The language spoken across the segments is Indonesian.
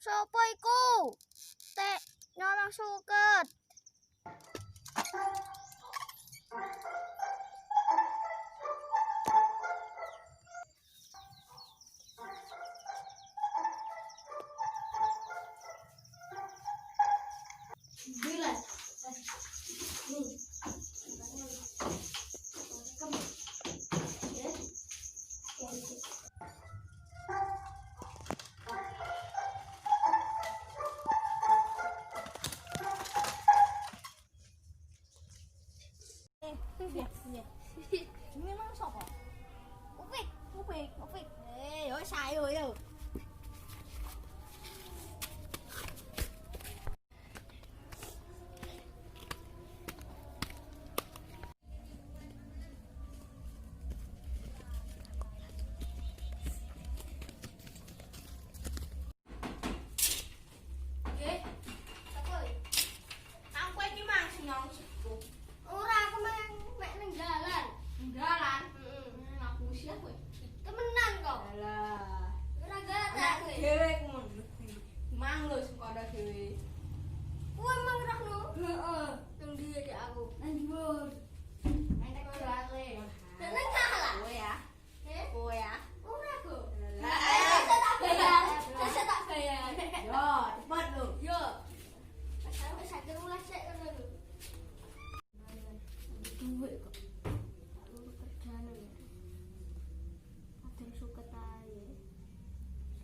Sopo iku? Tek nyolong suket. Memang sapa? Upik. Upik. Yo sayo yo. Nggih. Apa iki? Aku iki mang sing nyong siku. Ora aku mek ning jalan. Jalan. Heeh. Aku siap kowe. Temenan kok. Alah. Ora gara Aku dhewe ku mang lho sing kono dhewe. Kuwi emang rohno. Heeh. Nang ndi dek aku? Nang dhuwur. Entek kowe lale. Nang kalah. Kowe ya. Eh? Kowe ya. Ora kok. Lah. Saya tak bayar. Yo, cepet lho. Yo. Sampai sakit ulah sik ngono lho. Duit kok. Aku kerjane. Adil suket ae.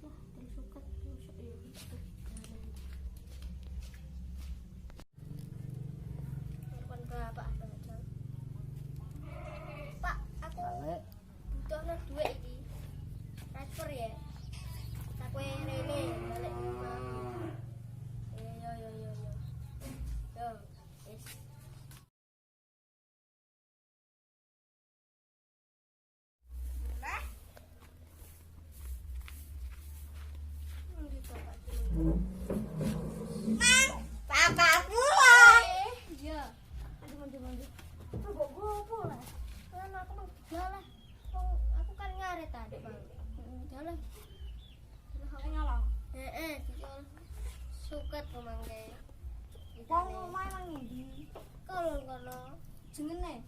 Lah, adil suket mosok ya. Telepon bapak aja. Pak, aku butuh duit iki. Transfer ya. Aku rene balik rumah. Yo. Yo, wis. Lah. Ndi to, Pak? Mang, bapak pulang. Iya. Aduh, mandi. Kok gopo lah. Kan aku mau jalan. Aku kan ngaret tadi, Bang. Jalan. Terus aku nyolong. Heeh, suket pemangke. Wong omahe nang ndi? Kono. Jengene.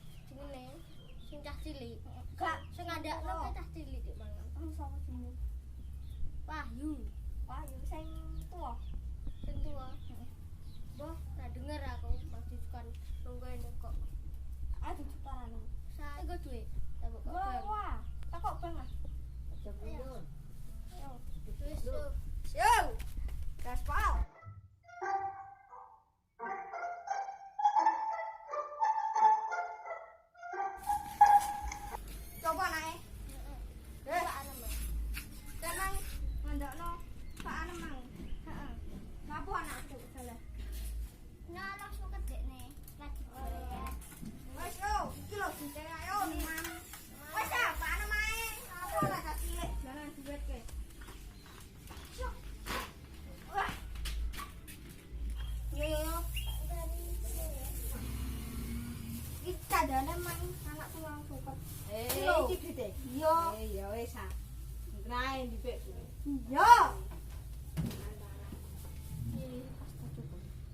Sing cah cilik. Gak Sing ngandakno cah cilik dik mangan. sapa jenenge? Wahyu, Wahyu sing tuwa. sing tuwa. Mbah, ra denger aku majukan nungguin kok. Aduh cetarane. Saya go duit. Tabuk kok. Wah, takok bang ah. Ayo. Wis yo. Yo. Gaspal. Coba naik. Heeh. Pak ana mah. Tenang ngandakno Pak Anem mang. Heeh. Napa anakku salah? Nyolong suket dekne. Lagi bayar. Wes yo, iki lho dite ayo ning mang. Wes ya, Pak Anem ae. Apa ora tak cilik jalan duit ke. Yo. Wah. Yo. Iki kadane mang anak tuang suket. Iki duite. Iya. Ya wes ah. Ngrae dipik. Iya.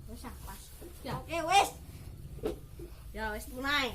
Wes ah, pas. Ya, oke wes. Ya wes tunai.